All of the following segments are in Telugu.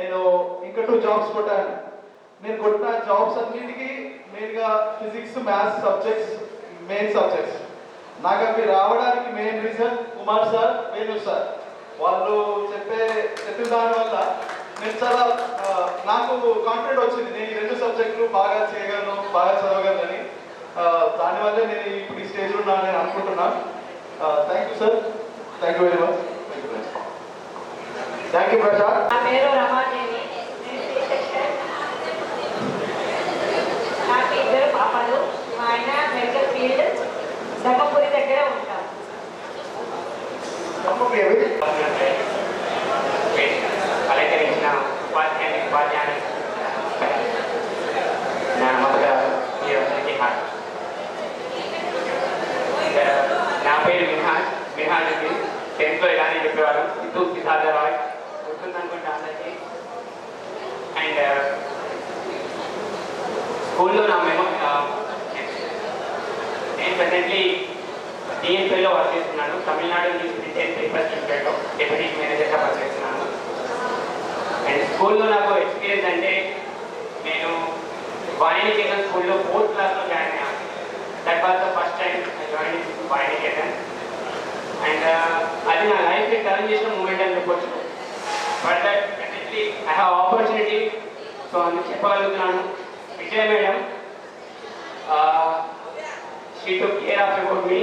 నేను ఇంకా 2 జాబ్స్ కొట్టాను. నేను కొట్టిన జాబ్స్ అన్నిటికీ మెయిన్గా physics maths subjects main subjects. నాకు అవి రావడానికి main reason Kumar sir, Venu sir. వాళ్ళు చెప్పిన దానివల్ల నేను చాలా నాకు కాన్ఫిడెంట్ వచ్చింది, నేను ఈ 2 సబ్జెక్టులు బాగా చేయగలను, బాగా చదవగలను. దానివల్లే నేను ఇప్పుడు ఈ స్టేజ్లో ఉన్నాను నేను అనుకుంటున్నాను. Thank you sir, thank you very much. Thank you Prasad. నా పేరు రమాదేవి. నాకు 2 పాపలు. మా ఆయన మెడికల్ ఫీల్డ్ ధర్మపురి దగ్గర ఉంటాం. అలంకరించిన ఉపాధ్యాయులు నమస్కారం. నా పేరు విహాన్. విహాన్కి 10th ఇలానే చెప్పేవారు. ఇటు సిద్ధార్థరాయ్ గుర్తుందనుకుంటా అందరికీ. అండ్ స్కూల్లో నా నేను ప్రెసెంట్లీ టీఎస్పీలో వర్క్ చేస్తున్నాను. Tamil Nadu news print and papers లిమిటెడ్లో డెప్యూటీ మేనేజర్గా వర్క్ చేస్తున్నాను. అండ్ స్కూల్లో నాకు ఎక్స్పీరియన్స్ అంటే నేను వాణినికేతన్ స్కూల్లో 4th క్లాస్లో జాయిన్ అయ్యాను. That was the first time I join in Vani Niketan. And అది నా లైఫ్ని టర్న్ చేసిన మూమెంట్ అని చెప్పొచ్చు. But that definitely I have opportunity. So అందుకు చెప్పగలుగుతున్నాను. Vijaya madam she took care of about me.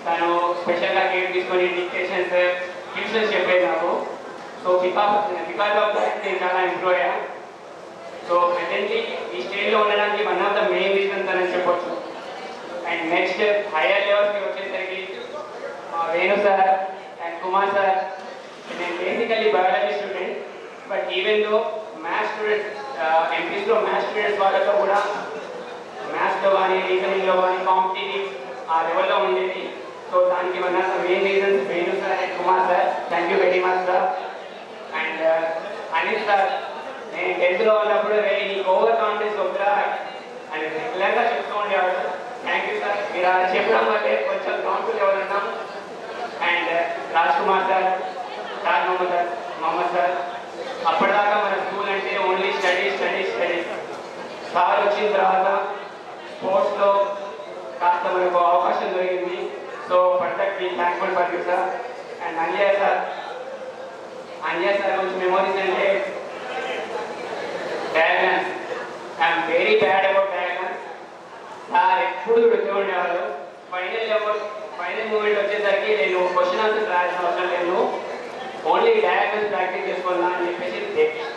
తను స్పెషల్గా కేర్ తీసుకొని డిక్టేషన్స్ ట్యూషన్స్ చెప్పేది నాకు. సో బికాస్ ఆఫ్ దట్ నేను చాలా ఇంప్రూవ్ అయ్యాను. సో ప్రెసెంట్లీ ఈ స్టేజ్లో ఉండడానికి one of the main reasons అని చెప్పొచ్చు. అండ్ నెక్స్ట్ హైయర్ లెవెల్స్కి వచ్చేసరికి Venu sir and Kumar sir. నేను basically biology student. But even though maths students ఎంపీస్లో మ్యాథ్స్ స్టూడెంట్స్ వాళ్ళతో కూడా మ్యాథ్స్లో కానీ రీజనింగ్లో కానీ కాంపిటేటివ్ ఆ లెవెల్లో ఉండేది. సో దానికి one of the main reasons Venu sir and Kumar sir. Thank you very much sir. And Anil sir, నేను 10th ఉన్నప్పుడు నీకు ఓవర్ కాన్ఫిడెన్స్ వద్దురా అని రెగ్యులర్గా చెప్తూ ఉండేవాడు. థ్యాంక్ యూ సార్, మీరు అలా చెప్పడం వల్లే కొంచెం కాన్ఫిడెన్స్ ఎవరున్నాం. And Raj Kumar sir, Raj Mohammed sir. అప్పటిదాకా మన స్కూల్ అంటే ఓన్లీ స్టడీస్. సార్ వచ్చిన తర్వాత స్పోర్ట్స్లో కాస్త మనకు అవకాశం దొరికింది. So perfectly thankful for you sir. And Anjaiah sir గురించి మెమోరీస్ అంటే diagrams. I'm very bad about diagrams. Sir ఎప్పుడు గుర్తు ఉండేవాళ్ళు. ఫైనల్ మూమెంట్ వచ్చేసరికి నేను క్వశ్చన్ ఆన్సర్ రాయాల్సిన అవసరం లేదు, ఓన్లీ డయాగ్రామ్స్ ప్రాక్టీస్ చేసుకున్నా అని చెప్పేసి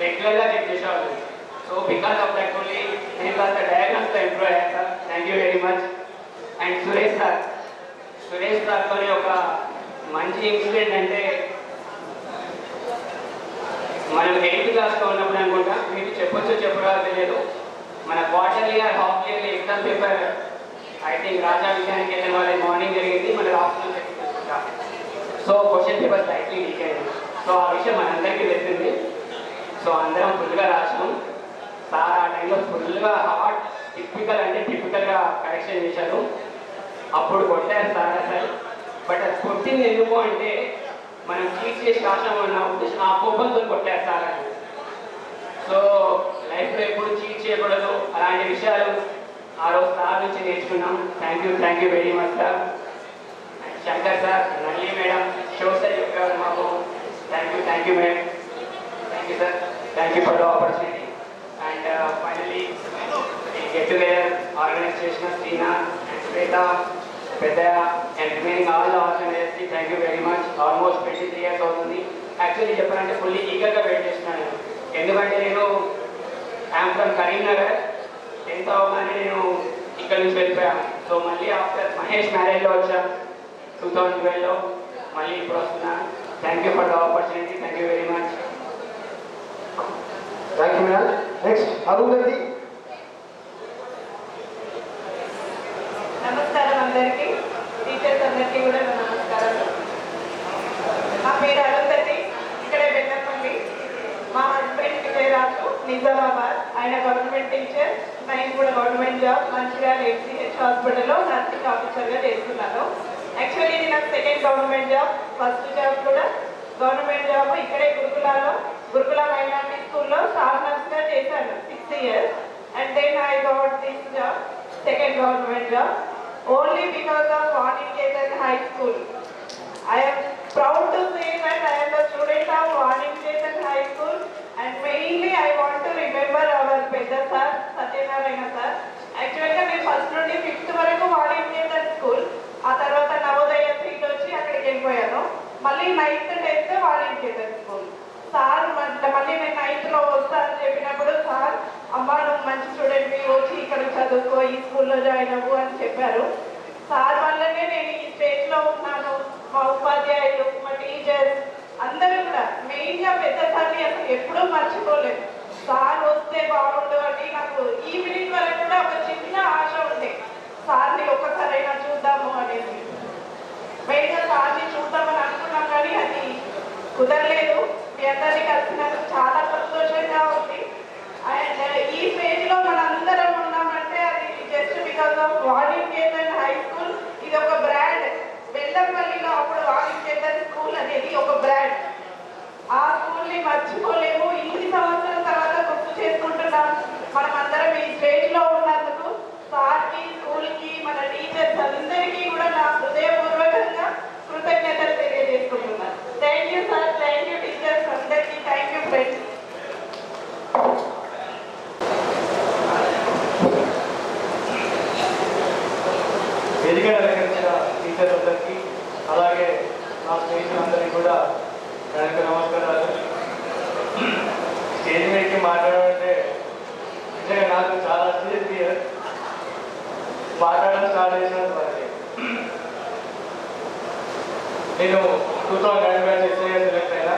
రెగ్యులర్గా చెక్ చేసేవాళ్ళు. So because of that only నేను కాస్త డయాగ్రామ్స్తో ఇంప్రూవ్ అయ్యాను sir. Thank you very much. And Suresh సార్తోనే ఒక మంచి ఇన్సిడెంట్ అంటే మనం 8th క్లాస్లో ఉన్నప్పుడు అనుకుంటా, మీకు చెప్పగా తెలియదు, మన quarterly or half yearly exam paper I think Raja విజ్ఞానికి వెళ్ళిన వాళ్ళ మార్నింగ్ జరిగింది, మన ఆఫ్టర్నూన్ చెప్పుకుంటా. So question paper slightly leak అయింది. సో ఆ విషయం మనందరికీ తెలిసింది. సో అందరం ఫుల్గా రాసాం. సార్ ఆ టైంలో ఫుల్గా హార్ట్ టిపికల్గా కరెక్షన్ చేశారు. అప్పుడు కొట్టారు సార్ అసలు. బట్ అది కొట్టింది ఎందుకు అంటే మనం చీట్ చేసి రాసామన్న ఉద్దేశం, ఆ కోపంతో కొట్టారు సార్ అని. సో లైఫ్లో ఎప్పుడు చీట్ చేయకూడదు అలాంటి విషయాలు ఆ రోజు సార్ నుంచి నేర్చుకున్నాం. Thank you very much sir. Shankar sir, Nalli madam, షో సార్ చెప్పారు మాకు. Thank you madam. Thank you sir. Thank you for the opportunity. And finally get together organise చేసిన Srinath and Swetha, Peddaiah and remaining all ఆర్గనైజర్స్కి thank you very much. Almost 23 years అవుతుంది. యాక్చువల్లీ చెప్పాలంటే ఫుల్లీ ఈగర్గా వెయిట్ చేస్తున్నాను. ఎందుకంటే నేను ఐఎమ్ ఫ్రమ్ కరీంనగర్. 10th అవగానే నేను ఇక్కడ నుంచి వెళ్ళిపోయాను. సో మళ్ళీ ఆఫ్టర్ మహేష్ మ్యారేజ్లో వచ్చాను 2012లో, మళ్ళీ ఇప్పుడు వస్తున్నాను. Thank you for the opportunity. Thank you very much. Thank you madam. Next Arundhati. నమస్కారం అందరికీ, టీచర్స్ అందరికీ కూడా నమస్కారాలు. నా పేరు అరుంధతి, ఇక్కడే బెంగపల్లి. మా హస్బెండ్ విజయరాజు, నిజామాబాద్. ఆయన గవర్నమెంట్ టీచర్, నేను కూడా గవర్నమెంట్ జాబ్ మంచిర్యాల ఎంసీహెచ్ హాస్పిటల్లో నర్సింగ్ ఆఫీసర్గా చేస్తున్నాను. యాక్చువల్లీ ఇది నాకు second government job. First job కూడా గవర్నమెంట్ జాబ్ ఇక్కడే గురుకుల మైనారిటీ స్కూల్లో స్టాఫ్ నర్స్గా చేశాను 6 years. And then I got this job, second government job, only because of Vaninketan High School. I am proud to say that I am a student of Vaninketan High School, and mainly I want to remember our Pedda sir, Satyanarayana sir. Actually, నేను ఫస్ట్ నుండి 5th వరకు వాణిజ్యేతన్ స్కూల్, ఆ తర్వాత నవోదయ సీట్ వచ్చి అక్కడికి వెళ్ళిపోయాను. మళ్ళీ 9th 10th వాణిజ్యేతన్ స్కూల్. సార్ మళ్ళీ నేను 9th వస్తానని చెప్పినప్పుడు సార్ అమ్మ నువ్వు మంచి స్టూడెంట్వి వచ్చి ఇక్కడ చదువుకో, ఈ స్కూల్లో జాయిన్ అవ్వు అని చెప్పారు. సార్ వల్లనే నేను ఈ స్టేజ్లో ఉన్నాను. మా ఉపాధ్యాయులు, మా టీచర్స్ అందరూ కూడా మెయిన్గా పెద్ద సార్ని అసలు ఎప్పుడూ మర్చిపోలేదు. సార్ వస్తే బాగుండు అని నాకు ఈవినింగ్ వరకు కూడా ఒక చిన్న ఆశ ఉండే, సార్ని ఒక్కసారైనా చూద్దాము అనేది. మెయిన్గా సార్ని చూద్దామని అనుకున్నాం కానీ అది కుదరలేదు. మీ అందరినీ కలిసినందుకు చాలా సంతోషంగా ఉంది. అండ్ ఈ స్టేజ్లో మనందరం ఉన్నామంటే అది just because of Vani Niketan high school. ఇది ఒక బ్రాండ్. బెల్లంపల్లిలో అప్పుడు వాణిజ్యేతన్ స్కూల్ అనేది ఒక బ్రాండ్. ఆ స్కూల్ని మర్చిపోలేము. ఇన్ని సంవత్సరాల తర్వాత గుర్తు చేసుకుంటున్నాం. మనం అందరం ఈ స్టేజ్లో ఉన్నందుకు సార్కి, స్కూల్కి, మన టీచర్స్ అందరికీ కూడా నా హృదయపూర్వకంగా కృతజ్ఞతలు తెలియజేసుకుంటున్నాను. Thank you sir, thank you teachers అందరికీ, థ్యాంక్ యూ ఫ్రెండ్స్. వేదిక అలంకరించిన టీచర్స్ అందరికీ, అలాగే నా స్నేహితులందరికీ కూడా నాకు నమస్కారాలు. స్టేజ్ మీదకి మాట్లాడాలంటే నిజంగా నాకు చాలా ఫియర్. మాట్లాడడం స్టార్ట్ చేసిన నేను 2009 బ్యాచ్ ఎస్ఐగా సెలెక్ట్ అయినా.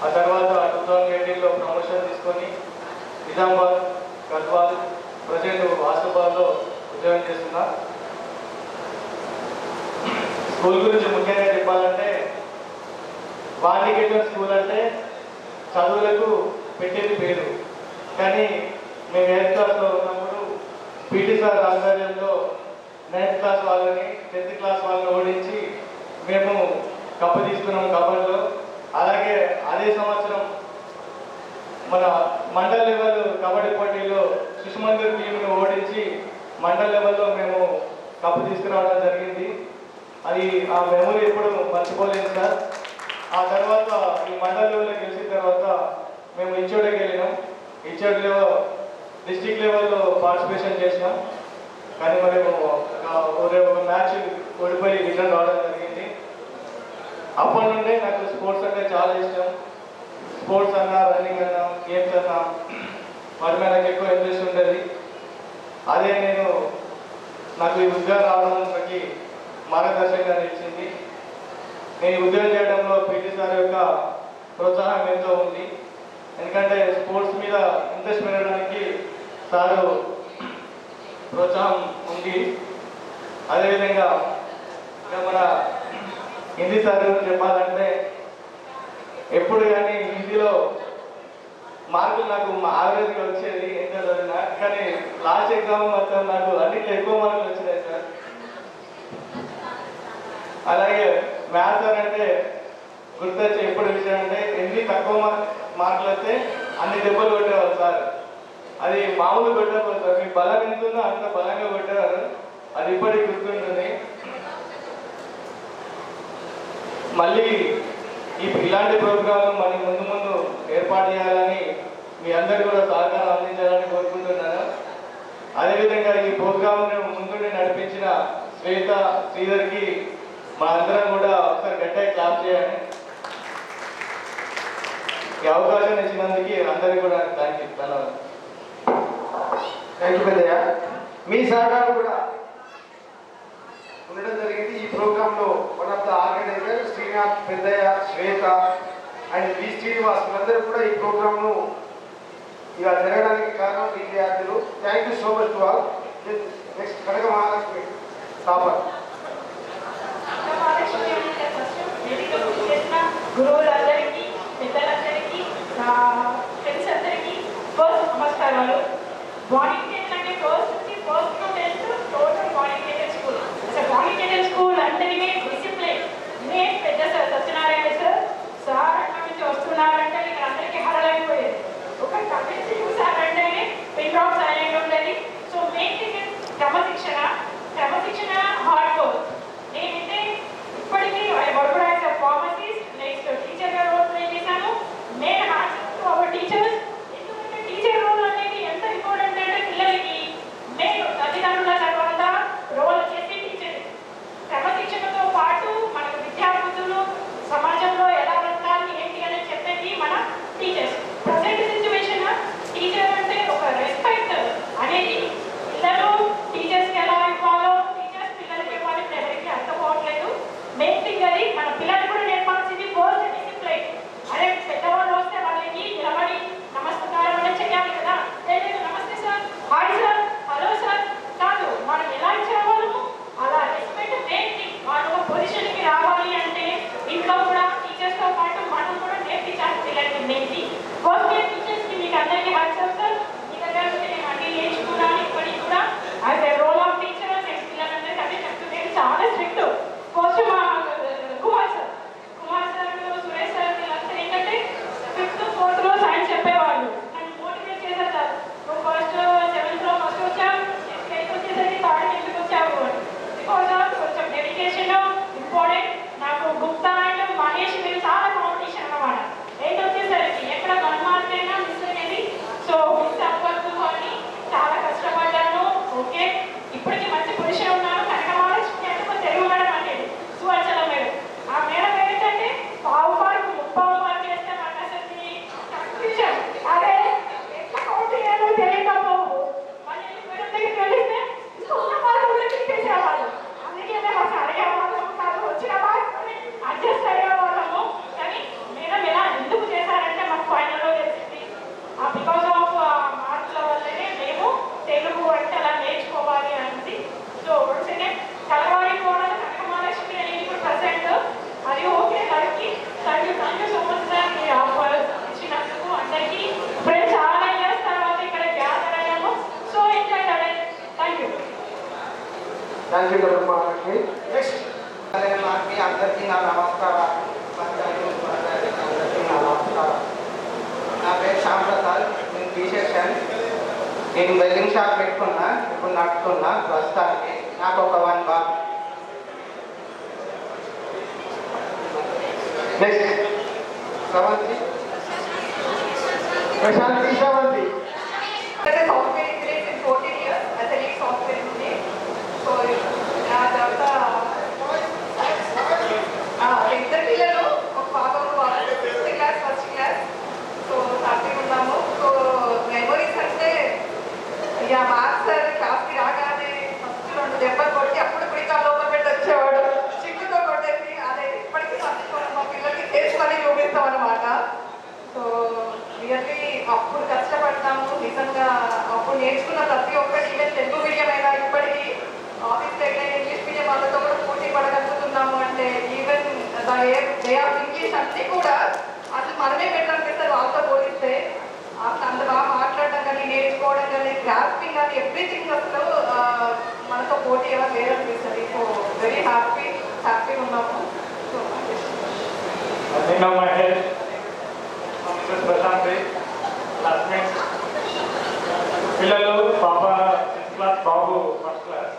ఆ తర్వాత 2018లో ప్రమోషన్ తీసుకొని నిజామాబాద్, గద్వాల్, ప్రజెంట్ ఆసిఫాబాద్లో ఉద్యోగం చేస్తున్నా. స్కూల్ గురించి ముఖ్యంగా చెప్పాలంటే వాణిజ్యేతన్ స్కూల్ అంటే చదువులకు పెట్టేది పేరు. కానీ మేము 8th క్లాస్లో ఉన్నప్పుడు పీటీ సార్ ఆధ్వర్యంలో 9th క్లాస్ వాళ్ళని 10th క్లాస్ వాళ్ళని ఓడించి మేము కప్పు తీసుకున్నాం కబడ్డీలో. అలాగే అదే సంవత్సరం మన మండల్ లెవెల్ కబడ్డీ పోటీలో శిశుమందిర్ టీంను ఓడించి మండల్ లెవెల్లో మేము కప్పు తీసుకురావడం జరిగింది. అది ఆ మెమొరీ ఎప్పుడు మర్చిపోలేదు సార్. ఆ తర్వాత ఈ మండల్ లెవెల్లో గెలిచిన తర్వాత మేము ఇచ్చోడికి వెళ్ళినాం. ఇచ్చోడిలో డిస్ట్రిక్ట్ లెవెల్లో పార్టిసిపేషన్ చేసినాం. కానీ మరి ఒక మ్యాచ్ ఓడిపోయి రిటర్న్ రావడం జరిగింది. అప్పటి నుండే నాకు స్పోర్ట్స్ అంటే చాలా ఇష్టం. స్పోర్ట్స్ అన్నా, రన్నింగ్ అన్నా, గేమ్స్ అన్నా వాటి మీద నాకు ఎక్కువ ఇంట్రెస్ట్ ఉండేది. అదే నాకు ఈ ఉద్యోగం రావడానికి మార్గదర్శకంగా నిలిచింది. నేను ఉద్యోగం చేయడంలో పీటీ సార్ యొక్క ప్రోత్సాహం ఎంతో ఉంది. ఎందుకంటే స్పోర్ట్స్ మీద ఇంట్రెస్ట్ పెరగడానికి సారు ప్రోత్సాహం ఉంది. అదేవిధంగా ఇంకా మన హిందీ సార్ గురించి చెప్పాలంటే ఎప్పుడు కానీ హిందీలో మార్కులు నాకు యావరేజ్గా వచ్చేది ఎంత చదివినా. కానీ లాస్ట్ ఎగ్జామ్ మాత్రం నాకు అన్నింటిలో ఎక్కువ మార్కులు వచ్చినాయి సార్. అలాగే మ్యాథ్స్ సార్ అంటే గుర్తొచ్చే ఎప్పుడు విషయం అంటే ఎన్ని తక్కువ మార్కులు వస్తే అన్ని దెబ్బలు కొట్టేవాళ్ళు సార్. అది మామూలు కొట్టేవాళ్ళు సార్. మీ బలం ఎంత ఉందో అంత బలంగా కొట్టేవారు. అది ఇప్పటికి గుర్తుంటుంది. మళ్ళీ ఇలాంటి ప్రోగ్రాంలు మనం ముందు ముందు ఏర్పాటు చేయాలని మీ అందరూ కూడా సహకారం అందించాలని కోరుకుంటున్నాను. అదేవిధంగా ఈ ప్రోగ్రాంను ముందుండి నడిపించిన శ్వేత, శ్రీధర్కి మా అందరం కూడా ఒకసారి గట్టిగా క్లాప్ చేయాలి. ఈ అవకాశం ఇచ్చినందుకు అందరికీ కూడా థ్యాంక్ యూ. ధన్యవాదాలు. Thank you Peddayya. మీ సహకారం కూడా ఉండడం జరిగింది. ఈ ప్రోగ్రాంలో one of the organiser Srinath, Peddayya, Shweta and we Srinivas అందరూ కూడా ఈ ప్రోగ్రాంను ఇలా జరగడానికి కారణం ఈ విద్యార్థులు. Thank you so much to all. Next Kanaka Mahalakshmi topper. గురువులందరికీ, పెద్దలందరికీ, నా ఫ్రెండ్స్ అందరికీ ఫస్ట్ నమస్కారాలు. వాణిజ్యేతన్ అంటే first to 10th total Vani Niketan school. అసలు వాణిజ్యేతన్ స్కూల్ అంటేనే డిసిప్లిన్. నేను పెద్ద సార్ సత్యనారాయణ సార్ అక్కడి నుంచి వస్తున్నారంటే ఇక్కడ అందరికీ హడలైపోయేది. థ్యాంక్ యూ డబ్బు మాకి. నెక్స్ట్ మాకి అందరికీ నా నమస్కారాలు. అందరికీ నా నమస్కారం. నా పేరు శ్యామ్ ప్రసాద్. నేను టీషర్ట్ నేను వెల్డింగ్ షాప్ పెట్టుకున్నా, ఇప్పుడు నడుపుతున్నా ప్రస్తుతానికి. నాకు ఒక 1 బాబు. Next Sravanthi, Prashanthi Sravanthi. As a software engineer in 14 years, as a lead software engineer. So, నా తర్వాత ఇద్దరు పిల్లలు, ఒక పాప fifth class, first class. So హ్యాపీగా ఉన్నాము. సో మెమరీస్ అంటే ఇక మాస్టర్ క్లాస్కి రాగానే ఫస్ట్ 2 దెబ్బలు కొట్టి అప్పుడు పిడికా లోపల పెట్టి వచ్చేవాడు, చిక్కుతో కొట్టేసి. అదే ఇప్పటికీ మర్చిపోవడం, మా పిల్లలకి చేసుకొని చూపిస్తాం అన్నమాట. సో రియల్లీ అప్పుడు కష్టపడతాము నిజంగా. అప్పుడు నేర్చుకున్న ప్రతి ఒక్కటి, ఈవెన్ తెలుగు మీడియం అయినా ఇప్పటికీ ఆఫీస్ దగ్గర ఇంగ్లీష్ మీడియం వాళ్ళతో కూడా పోటీ పడగలుగుతున్నాము అంటే, ఈవెన్ డే ఆఫ్ ఇంగ్లీష్ అన్నీ కూడా అసలు మనమే బెటర్ అనిపిస్తారు వాళ్ళతో పోలిస్తే. అంత బాగా మాట్లాడడం కానీ, నేర్చుకోవడం కానీ, గ్రాస్పింగ్ కానీ, ఎవ్రీథింగ్ అసలు మనతో పోటీ ఎవరు లేరనిపిస్తుంది. సో వెరీ హ్యాపీగా ఉన్నాము. సో నేను మహేష్, మిస్సెస్ ప్రశాంతి, క్లాస్మేట్స్. పిల్లలు పాప 6th క్లాస్, బాబు 1st క్లాస్.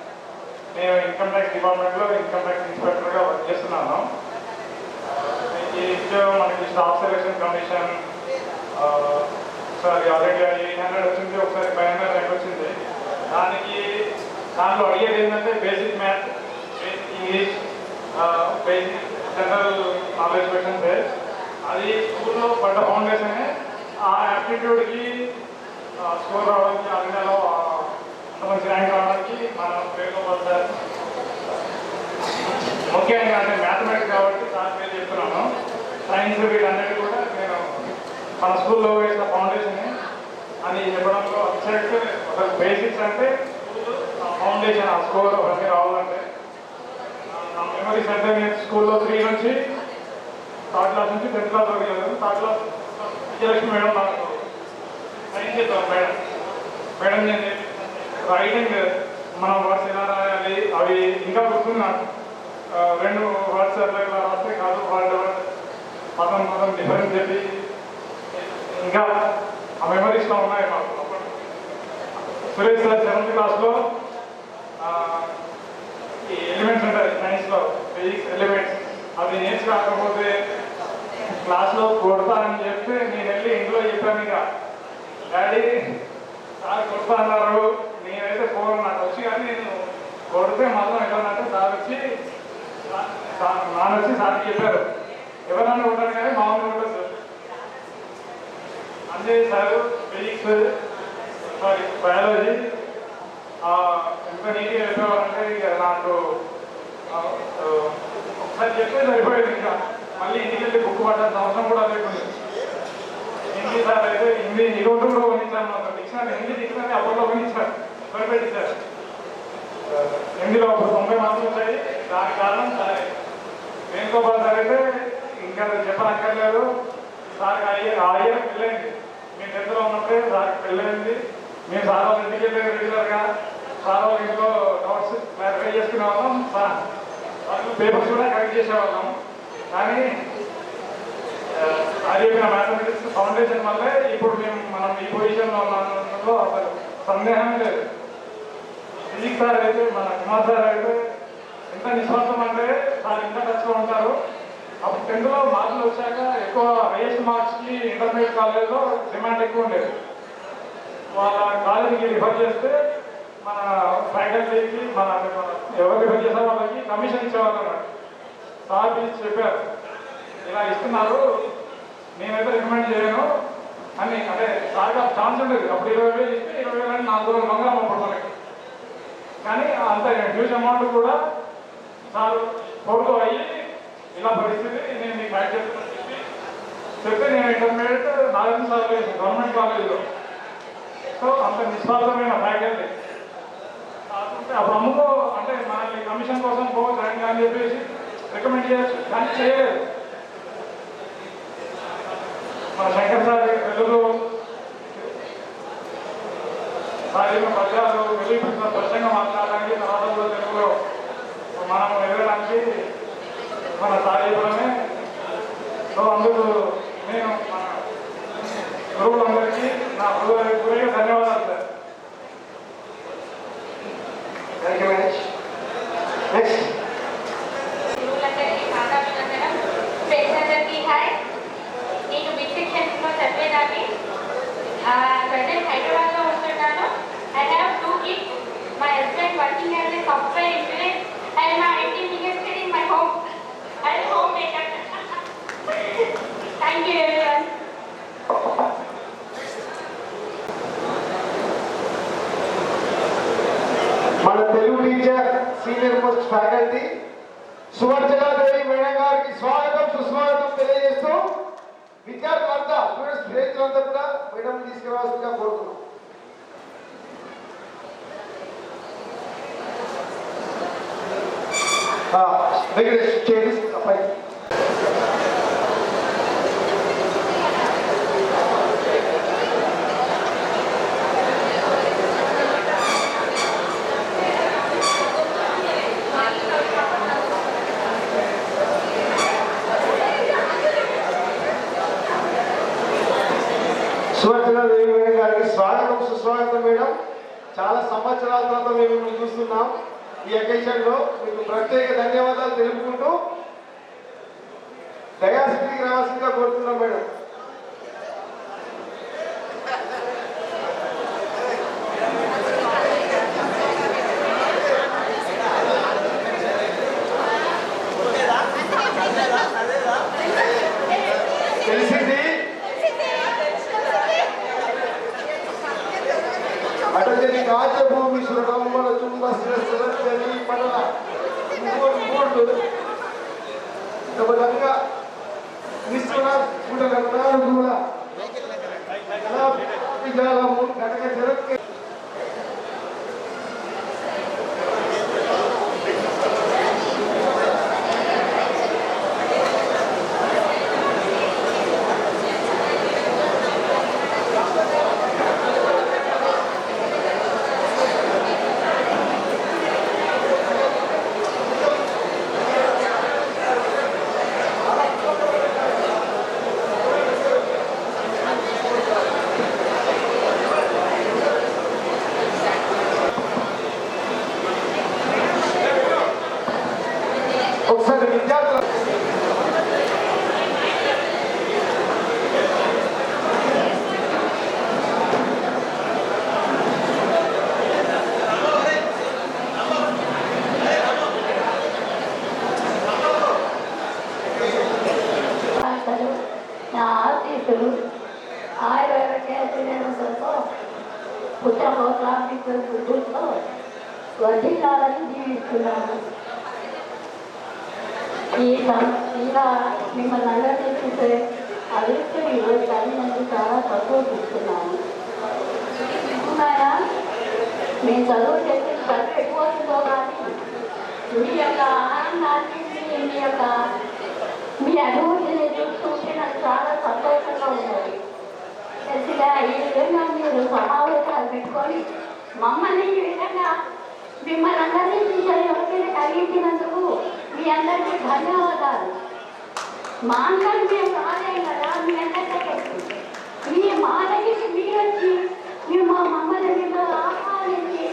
నేను ఇన్కమ్ ట్యాక్స్ డిపార్ట్మెంట్లో ఇన్కమ్ ట్యాక్స్ ఇన్స్పెక్టర్గా వర్క్ చేస్తున్నాను. ఈ మనకి స్టాఫ్ సెలక్షన్ కమిషన్ ఒకసారి ఆల్రెడీ 800 వచ్చింది, ఒకసారి 500 ర్యాంక్ వచ్చింది. దాంట్లో అడిగేది ఏంటంటే basic math, basic English, basic general knowledge questions. అది స్కూల్లో పడ్డ ఫౌండేషన్. ఆ యాప్టిట్యూడ్కి స్కోర్ రావడానికి, అన్నలో అంత మంచి ర్యాంక్ రావడానికి మన వేణుగోపాల్ సార్ ముఖ్యంగా. అంటే మ్యాథమెటిక్స్ కాబట్టి సార్ పేరు చెప్తున్నాను. సైన్స్ వీటన్నిటి కూడా నేను మన స్కూల్లో వేసిన ఫౌండేషన్ అని చెప్పడంలో అబ్సెక్ట్. ఒక బేసిక్స్ అంటే ఫౌండేషన్, ఆ స్కోర్ అవన్నీ రావాలంటే. నా మెమరీస్ అంటే నేను స్కూల్లో 3 నుంచి 3rd క్లాస్ నుంచి 10th క్లాస్ వరకు చదివాను. 3rd క్లాస్ విజయలక్ష్మి మేడం నాకు సైన్స్ చెప్పాను. మేడం నేను రైటింగ్, మనం వర్డ్స్ ఎలా రాయాలి అవి ఇంకా గుర్తుంది నాకు. 2 వర్డ్స్ అట్లా ఇలా రాస్తే కాదు, వాళ్ళు పదం డిఫరెన్స్ చెప్పి ఇంకా ఆ మెమరీస్లో ఉన్నాయి మాకు. సురేష్ సార్ 7th క్లాస్లో ఈ ఎలిమెంట్స్ ఉంటాయి సైన్స్లో, ఫిజిక్స్ ఎలిమెంట్స్. అవి నేర్చుకోకపోతే క్లాస్లో కొడతా అని చెప్తే నేను వెళ్ళి ఇంట్లో చెప్పాను, ఇక డాడీ సార్ కొడతా అన్నారు. నేనైతే నాకు వచ్చి కానీ నేను కొడితే మాత్రం ఎక్కడంటే సార్ వచ్చి నాన్న వచ్చి సార్కి చెప్పారు, ఎవరన్నా కొట్టాను కానీ మామూలు ఉంటుంది సార్. అంటే సార్ ఫిజిక్స్, సారీ బయాలజీ ఎంత నీట్గా చెప్పేవారంటే ఇక నాకు ఒకసారి చెప్తే సరిపోయేది. ఇంకా మళ్ళీ ఇంటికి వెళ్ళి బుక్ పట్టాల్సిన అవసరం కూడా లేకుండా. హిందీ సార్ అయితే హిందీ నిరోధం కూడా వహించాను. మాకు డిక్షనరీ, హిందీ డిక్షనరీ అప్పట్లో వహించారు, సరిపెట్టి సార్. హిందీలో ఒక 90 మార్కులు వచ్చాయి. దానికి కారణం సార్ వేణుగోపాల్ సార్. అయితే ఇంకా చెప్పనక్కర్లేదు. సార్కి ఆ ఇయర్ పెళ్ళైంది. మేము 10th ఉన్నప్పుడే సార్కి పెళ్ళైంది. మేము సార్ వాళ్ళ ఇంటికి వెళ్ళేది రెగ్యులర్గా. సార్ వాళ్ళ ఇంట్లో డౌట్స్ క్లారిఫై చేసుకునే వాళ్ళం. సార్ పేపర్స్ కూడా కరెక్ట్ చేసేవాళ్ళం. కానీ అది చెప్పిన మ్యాథమెటిక్స్ ఫౌండేషన్ వల్లే ఇప్పుడు మనం ఈ పొజిషన్లో ఉన్నందులో అసలు సందేహం లేదు. ఫిజిక్స్ సార్ అయితే, మన కుమార్ సార్ అయితే ఎంత నిస్వార్థం అంటే సార్ ఇంకా టచ్లో ఉంటారు. అప్పుడు 10thలో మార్కులు వచ్చాక ఎక్కువ హైయెస్ట్ మార్క్స్కి ఇంటర్మీడియట్ కాలేజ్లో డిమాండ్ ఎక్కువ ఉండేది. వాళ్ళ కాలేజీకి రిఫర్ చేస్తే మన ఫ్యాకల్టీకి ఎవరు రిఫర్ చేసే వాళ్ళకి కమిషన్ ఇచ్చేవాళ్ళు అన్నమాట. సార్ పిలిచి చెప్పారు, ఇలా ఇస్తున్నారు, నేనైతే రికమెండ్ చేయను అని. అంటే సార్గా ఛాన్స్ ఉండేది. అప్పుడు 20,000 ఇస్తే 20,000 అంటే 4,000 బంగారం అప్పుడు మనకి. కానీ అంత హ్యూజ్ అమౌంట్ కూడా సార్ ఫోటో అయ్యి ఇలా పరిస్థితి నేను మీకు బ్యాక్ చెప్తాను చెప్తే నేను ఇంటర్మీడియట్ నాగార్జున సార్ గవర్నమెంట్ కాలేజీలో. సో అంత నిస్వార్థమైన ఫ్యాకల్టీ. అప్పుడు అమ్ముకో అంటే మనకి కమిషన్ కోసం జాయిన్ అని చెప్పేసి రికమెండ్ చేయొచ్చు, కానీ చేయలేదు. మన శంకర్ సార్ తెలుగు సార్ పద్యాలు వెళ్ళి స్పష్టంగా మాట్లాడడానికి, తర్వాత కూడా తెలుగులో మన సాయపడమే. సో అందుకు నేను మన గురువులందరికీ నా హృదయపూర్వక ధన్యవాదాలు sir. Thank you very much. Next గురువులందరికీ మాతాపిల్లలందరం ఫ్రెండ్స్ హాయ్. నేను బిగ్ సెక్షన్స్లో చదివేదాన్ని. ప్రజెంట్ హైదరాబాద్లో ఉంటున్నాను. I have 2 kids. My husband working as a software engineer and my 18 invested in my home and homemaker. Thank you everyone. మన Telugu teacher senior most faculty Suvarchaladevi madam గారికి స్వాగతం సుస్వాగతం తెలియజేస్తూ విద్యార్థులంతా స్టూడెంట్స్ స్నేహితులంతా కూడా మేడం తీసుకురావాల్సిందిగా కోరుతున్నాం. వెంకటేష్ చేసి పై సువర్చలాదేవి మేడం గారికి స్వాగతం సుస్వాగతం మేడం. చాలా సంవత్సరాల తర్వాత మేము మిమ్మల్ని చూస్తున్నాం. ఈ అకేషన్ లో మీకు ప్రత్యేక ధన్యవాదాలు తెలుపుకుంటూ డయాసిటీకి రావాల్సిందిగా కోరుతున్నాం మేడం. తెలిసింది అటజని రాజభూమి సురమ్మ చుంబ శిరస్సరజని పడల మూడు విధంగా విశ్వనాథ్ చూడగలరు కూడా విజాలము కనక జరక్కి ఒకసారి విద్యార్థులు నా ఆశీస్సులు ఆయుర్వేదంతో పుట్టబోతానికి బుద్ధులతో వర్ధిల్లాలని జీవిస్తున్నాను. ఇలా మిమ్మల్ని అందరినీ చూసే అదృష్టం ఈరోజు కలిగినందుకు చాలా సంతోషిస్తున్నాను. మేము చదువు చేసి చదువు ఎక్కువస్తుందో కానీ మీ యొక్క ఆనందాన్ని మీ అనుభూతిని చూస్తుంటే నాకు చాలా సంతోషంగా ఉన్నది. తెలిసిగా ఈ విధంగా మీరు సమావేశాలు పెట్టుకొని మమ్మల్ని ఈ విధంగా మిమ్మల్ని అందరినీ చూసే ఎవరికైనా కలిగించినందుకు మీ అందరికీ ధన్యవాదాలు. మా అందరూ మేము రాలేం కదా, మీ అందరికీ మీ మా దగ్గరికి మీరు వచ్చి మేము మా మమ్మల్ని మీతో ఆహ్వానించి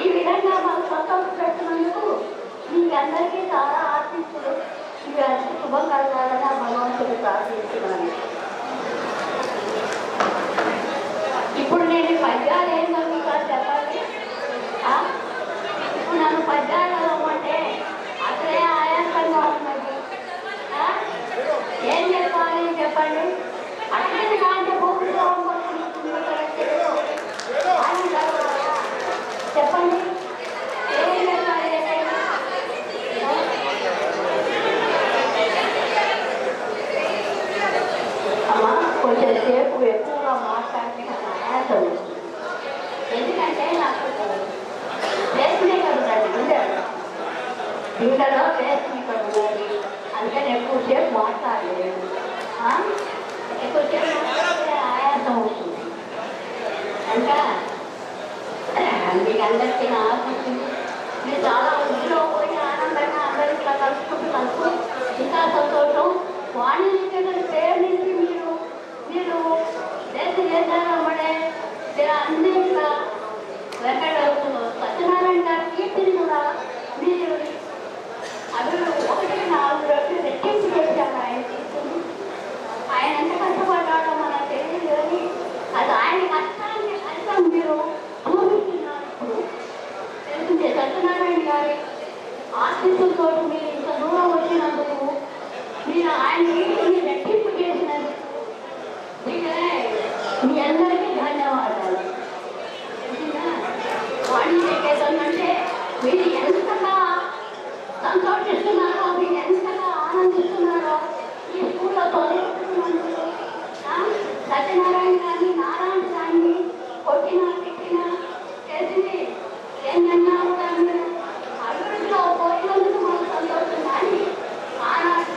ఈ విధంగా మాకు సంతోషపెట్టినందుకు మీకు అందరికీ చాలా ఆశిస్తులు. ఇవి అతి శుభం కలగాలని భగవంతుడు ప్రార్థిస్తున్నాను. ఇప్పుడు నేను పద్యాలు ఏం చదువుతాను చెప్పండి. ఇప్పుడు నన్ను పద్యాలు చదవమంటే అసలే ఆయాసంగా ఉన్నది. ఏం చెప్పాలి చెప్పండి. అట్లనే కాంటే భూమిలో చెప్పండి ఏం చెప్పాలి. అమ్మా కొంచెం సేపు ఎక్కువగా మాట్లాడితే నాకు ఆయాసం వస్తుంది. ఎందుకంటే నాకు పేస్ మేకర్ ఉందండి, ఇంట్లో పేస్ మేకర్ ఉన్నది. అందుకని ఎక్కువసేపు మాట్లాడలేదు. ఎక్కువసేపు మాట్లాడితే ఆయాసం వస్తుంది. ఇంకా మీకు అందరికీ నా ఆశిస్తుంది. మీరు చాలా వృద్ధిలో పోయి ఆనందంగా అందరికీ కలుసుకుంటూ ఇంకా సంతోషం. వాణిజ్య పేరు నుంచి మీరు దేశ చేశారమ్మడే అన్ని కూడా వెంకట సత్యనారాయణ గారి కీర్తిని కూడా మీరు అభివృద్ధి 1-4 రెట్లు రెట్టింపు చేశారు. ఆయన తీసుకుని ఆయన ఎంత కష్టపడ్డాడో మనకు తెలియదు కానీ అది ఆయన కష్టాన్ని ఫలితం మీరు చూపిస్తున్నారు. ఇప్పుడు తెలిసిందే సత్యనారాయణ గారి ఆశీస్సులతో మీరు ఇంత దూరం వచ్చినందుకు, మీరు ఆయన కీర్తిని రెట్టింపు చేసినందుకు మీ అందరికీ ధన్యవాదాలు. వాణిజ్య కేంద్రం అంటే మీరు ఎంతగా సంతోషిస్తున్నారో, మీరు ఎంతగా ఆనందిస్తున్నారో ఈ స్కూల్లో చదువుతున్నందుకు. సత్యనారాయణ గారిని, నారాయణ గారిని కొట్టినా తిట్టినా చేసింది ఏంటన్నా కూడా మీరు అభివృద్ధిలో పోయినందుకు మాకు సంతోషం. కానీ ఆనాడు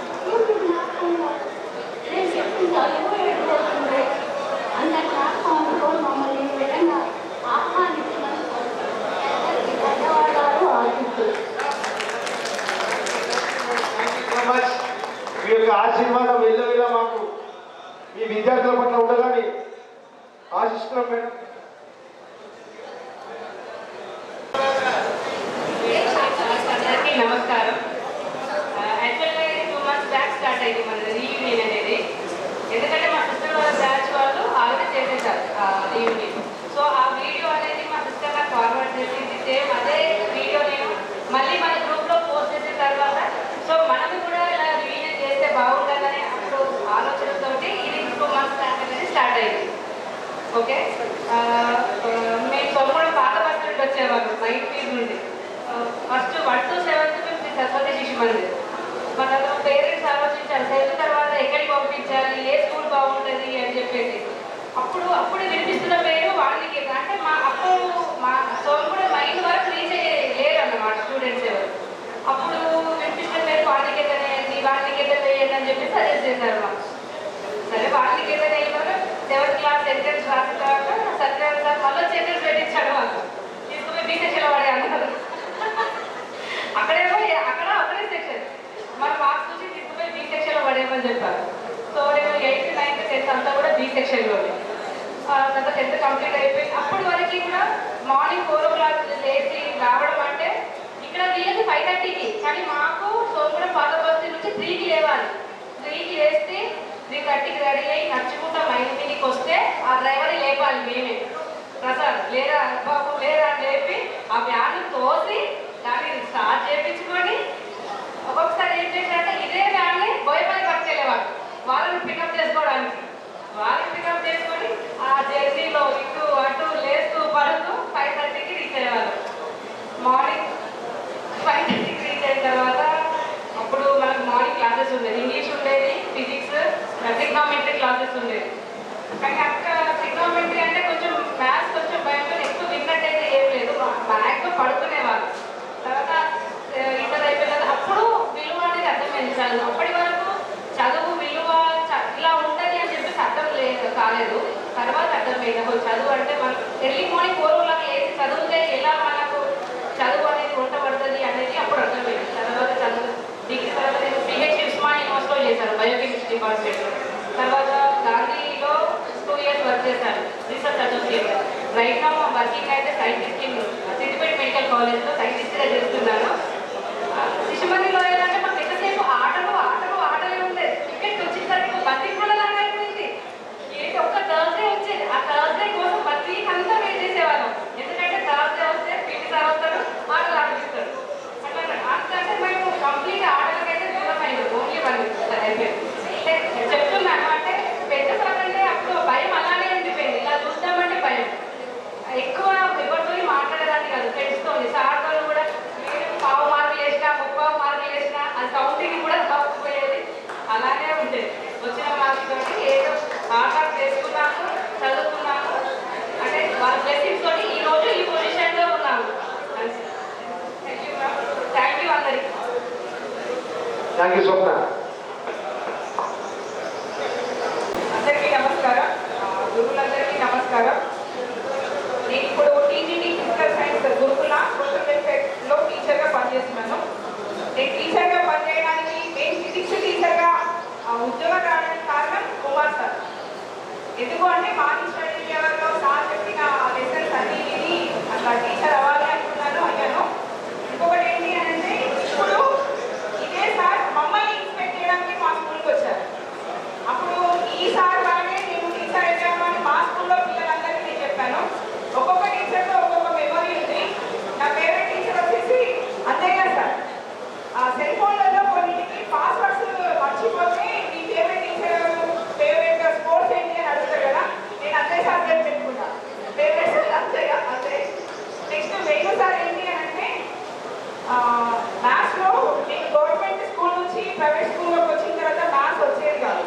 నేను చెప్పింది చదువుతుంది అందరి జ్ఞాపకంలో మమ్మల్ని ఈ విధంగా ఆహ్వానించినందుకు ధన్యవాదాలు ఆశిస్తున్నాను. మీ యొక్క ఆశీర్వాదం వెళ్ళవేలా మాకు మీ విద్యార్థుల పట్ల ఉండగానే ఆశిస్తున్నాం మేడం. అందరికీ నమస్కారం. యాక్చువల్గా 2 months బ్యాక్ స్టార్ట్ అయింది మన రీయూనియన్ అనేది. ఎందుకంటే మా సిస్టర్ వాళ్ళ బ్యాచ్ వాళ్ళు ఆల్రెడీ చేసేసారు రీయూనియన్. సో ఆ వీడియో అనేది మా సిస్టర్ నాకు ఫార్వర్డ్ చేసింది. సేమ్ అదే వీడియో నేను మళ్ళీ మన గ్రూప్లో పోస్ట్ చేసిన తర్వాత సో మనం కూడా ఇలా రీయూనియన్ చేస్తే బాగుంటుందని అప్పుడు ఆలోచనతో ఇది 2 months బ్యాక్ అనేది స్టార్ట్ అయింది. ఓకే, మేము సొమ్మడం పాత బస్ నుండి వచ్చేవాళ్ళు 9 feet నుండి. ఫస్ట్ 1 to 7th మేము సరస్వతి శిశు మందిర్. మన పేరెంట్స్ ఆలోచించారు 7th తర్వాత ఎక్కడికి పంపించాలి, ఏ స్కూల్ బాగుంటుంది అని చెప్పేసి. అప్పుడు వినిపిస్తున్న పేరు వాళ్ళకి అంటే మా సోమగూడ మైండ్ వరకు రీచ్ లేరు అన్నమాట స్టూడెంట్స్ ఎవరు. అప్పుడు వినిపిస్తున్న పేరు వాళ్ళనికేతన్ వేయండి, వాళ్ళనికేతన్ వేయండి అని చెప్పి సజెస్ట్ చేశారు మాకు. సరే వాళ్ళనికేతన్ వేయడం 7th క్లాస్ ఎంట్రన్స్ రాసిన తర్వాత సత్యనారాయణ సార్ మళ్ళీ ఎంట్రన్స్ పెట్టించాడు. మాకు తీసుకుపోయి బీ సెక్షన్లో పడే అన్నారు. అక్కడ ఒకటే సెక్షన్ మన మార్క్స్ చూసి తీసుకుపోయి బీ సెక్షన్లో పడేయమని చెప్పారు. సో నేను 8th, 9th, 10th అంతా కూడా బీ సెక్షన్లోనే. తర్వాత 10th కంప్లీట్ అయిపోయింది. అప్పటి వరకు కూడా మార్నింగ్ 4 o'clock లేచి రావడం అంటే ఇక్కడ వీళ్ళకి 5:30కి, కానీ మాకు సోమగూడ పాత బస్తీ నుంచి 3కి లేవాలి. 3కి లేస్తే 3:30కి రెడీ అయ్యి నడుచుకుంటా మైండ్ మీదకి వస్తే ఆ డ్రైవర్ని లేపాలి మేమే. ప్రసాద్ లేరా బాబు లేరా అని లేపి ఆ వ్యాన్ తోసి దాన్ని స్టార్ట్ చేయించుకొని ఒక్కొక్కసారి ఏం చేశారంటే ఇదే వ్యాన్ని బోయపల్లి పట్టుకెళ్ళేవాళ్ళు వాళ్ళని పికప్ చేసుకోవడానికి. వాళ్ళని పికప్ చేసుకొని ఆ జర్నీలో ఇటు అటు లేస్తూ పడుతూ 5:30కి రీచ్ అయ్యేవాళ్ళు. మార్నింగ్ 5:30కి రీచ్ అయిన తర్వాత అప్పుడు మనకు మార్నింగ్ క్లాసెస్ ఉండేది. ఇంగ్లీష్ ఉండేది, ఫిజిక్స్, ట్రిగ్నోమెట్రీ క్లాసెస్ ఉండేది. కానీ అక్కడ ట్రిగ్నోమెట్రీ అంటే కొంచెం మ్యాథ్స్ కొంచెం భయంతో ఎక్కువ విన్నట్టయితే ఏం లేదు, మ్యాథ్స్ పడుకునేవాళ్ళు. తర్వాత ఇంటర్ అయిపోయిన అప్పుడు విలువ అనేది అర్థమైంది. చదువు అప్పటి వరకు చదువు విలువ ఇలా ఉంటుంది అని చెప్పేసి అర్థం కాలేదు. తర్వాత అర్థమైంది అసలు చదువు అంటే మనం ఎర్లీ మార్నింగ్ 4 o'clock లేచి చదివితే ఎలా మనకు చదువు అనేది ఉండబడుతుంది అనేది అప్పుడు అర్థమైంది. తర్వాత చదువు డిగ్రీ తర్వాత నేను పిహెచ్డి ఉస్మానియా యూనివర్సిటీలో చేశాను బయోకెమిస్ట్రీ డిపార్ట్మెంట్లో. తర్వాత గాంధీలో 2 years వర్క్ చేశాను రీసెర్చ్ అసోసియేట్. రైట్ నా వర్కింగ్ అయితే సైంటిస్ట్ ఇన్ సిద్దిపేట మెడికల్ కాలేజ్లో సైంటిస్ట్గా చేస్తున్నాను. శిశుమందిలో ఏంటంటే మాకు ఎంతసేపు ఆటలే ఉండేది. ఇక్కడికి వచ్చేసరికి బద్దీ లాగా అయిపోయింది. ఏంటి ఒక్క థర్స్డే వచ్చేది, ఆ థర్స్డే కోసం బద్దీ అంతా వెయిట్ చేసేవాళ్ళం. ఎందుకంటే థర్స్డే వస్తే పీటీ సార్ వస్తాడు, ఆటలు ఆడిపిస్తాడు. అట్లా అంటే మేము కంప్లీట్ ఆటలకైతే దూరం అయింది. ఓన్లీ 1 week అయిపోయింది. చెప్తున్నాను అంటే పెద్ద సార్ అంటే అప్పుడు భయం అలానే ఉండిపోయింది. ఇలా చూద్దామంటే భయం. ఎక్కువ ఎవరితో మాట్లాడేదాన్ని కాదు, ఫ్రెండ్స్తో. సార్తో కూడా నేను 1/2 మార్కులు వేసినా 30 మార్కులు వేసినా అది కౌంటింగ్ కూడా తప్పిపోయేది. అలానే ఉండేది. వచ్చిన మార్కులతో ఏదో ఆట చేసుకున్నాము, చదువుకున్నాము. అంటే వాళ్ళ బ్లెస్సింగ్స్ తోటి ఈరోజు ఈ పొజిషన్లో ఉన్నాము. థ్యాంక్ యూ అందరికీ. థ్యాంక్ యూ స్వప్న. అందరికీ నమస్కారం, గురువులందరికీ నమస్కారం. నేను ఇప్పుడు టీజీటీ ఫిజికల్ సైన్స్ గురుకుల సోషల్ వెల్ఫేర్లో టీచర్గా పనిచేస్తున్నాను. నేను టీచర్గా పనిచేయడానికి మెయిన్ ఫిజిక్స్ ఎందుకు అంటే మార్నింగ్ స్టడీ అవర్లో సార్ చెప్పిన లెసన్స్ అన్ని విని అట్లా టీచర్ అవ్వాలి అనుకున్నాను అయ్యాను. ఇంకొకటి ఏంటి అని అంటే ఇప్పుడు ఇదే సార్ మమ్మల్ని ఇన్స్పెక్ట్ చేయడానికి మా స్కూల్కి వచ్చారు. అప్పుడు ఈ సార్ లాగే నేను టీచర్ అయ్యాను అని మా స్కూల్లో పిల్లలందరికీ నేను చెప్పాను. ఒక్కొక్క టీచర్తో ఒక్కొక్క మెమరీ ఉంది. నా ఫేవరెట్ టీచర్ వచ్చేసి అంతేగా సార్ సెల్ ఫోన్లలో కొన్నింటికి పాస్వర్డ్స్ మర్చిపోతే మీ ఫేవరెట్ టీచర్ ఫేవరెట్ స్పోర్ట్స్ ఏంటి అని అడుగుతారు కదా, నేను అంతే సార్ పేరు పెట్టుకుంటా ఫేవరెట్ సార్ అంతేగా అంతే. నెక్స్ట్ వేణు సార్ ఏంటి అని అంటే మ్యాథ్స్లో నేను గవర్నమెంట్ స్కూల్ నుంచి ప్రైవేట్ స్కూల్లోకి వచ్చిన తర్వాత మ్యాథ్స్ వచ్చేది కాదు.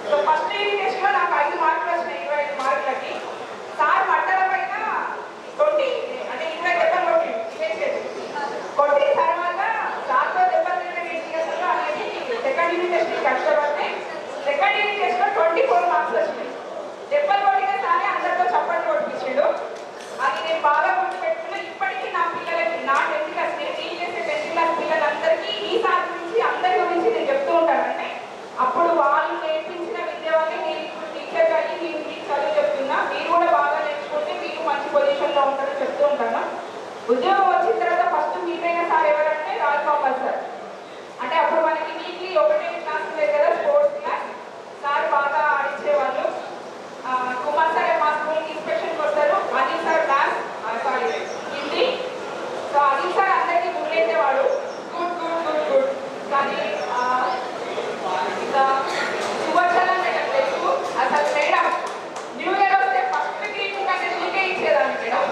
సో ఫస్ట్ యూనిట్ టెస్ట్లో నాకు 5 మార్కులు వచ్చినాయి, 25 మార్కులకి. సార్ మట్టల పైన 20 అంటే 20 దెబ్బలు కొట్టిన తర్వాత సార్తో దెబ్బలు తినడం అనేది సెకండ్ యూనిట్ టెస్ట్ కష్టపడితే సెకండ్ యూనిట్ టెస్ట్లో 24 మార్క్స్ వచ్చినాయి. దెబ్బలు కొట్టిన సారే అందరితో చప్పట్లు కొట్టించాడు. అది నేను బాగా గుర్తుపెట్టుకున్నా. ఇప్పటికీ నా పిల్లలకి నా 10th క్లాస్ నేను టీచ్ చేసే 10th క్లాస్ పిల్లలందరికీ ఈ సార్ గురించి అందరి గురించి నేను చెప్తూ ఉంటాను. అంటే అప్పుడు వాళ్ళు నేర్పించిన విద్య వల్లే నేను ఇప్పుడు టీచర్గా అయ్యి నేను మీకు చదువు చెప్తున్నా. మీరు కూడా బాగా నేర్చుకుంటే మీరు మంచి పొజిషన్లో ఉంటారని చెప్తూ ఉంటాను. ఉద్యోగం వచ్చిన తర్వాత ఫస్ట్ మీరైన సార్ ఎవరంటే రాజగోపాల్ సార్. అంటే అప్పుడు మనకి వీక్లీ ఒకటే క్లాస్ ఉండేది కదా, స్పోర్ట్స్ క్లాస్. సార్ బాగా ఆడించేవాళ్ళు. కుమార్ సార్ మా స్కూల్కి ఇన్స్పెక్షన్కి వస్తారు. Anil sir class Hindi. So Anil sir అందరికీ గుర్తేసేవాడు, గుడ్ గుడ్ గుడ్ గుడ్. కానీ ఇంకా సుభాషణ మేడం తెలుసు అసలు మేడం న్యూ ఇయర్ వస్తే ఫస్ట్ గ్రీటింగ్ అంటే మీకే ఇచ్చేదాన్ని మేడం.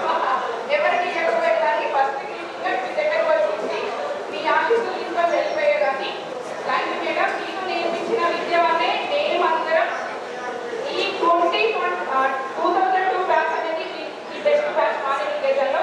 ఎవరికి ఇవ్వకపోయేదాన్ని ఫస్ట్ గ్రీటింగ్ మీ దగ్గరకు వచ్చి మీ ఆఫీసులు ఇంకా వెళ్ళిపోయేదాన్ని. Thank you madam. మీకు నేర్పించిన విద్య వల్లే మేమందరం ఈ 2002 బ్యాచ్ అనేది ఈ బెస్ట్ బ్యాచ్ మా ఎడ్యుకేషన్లో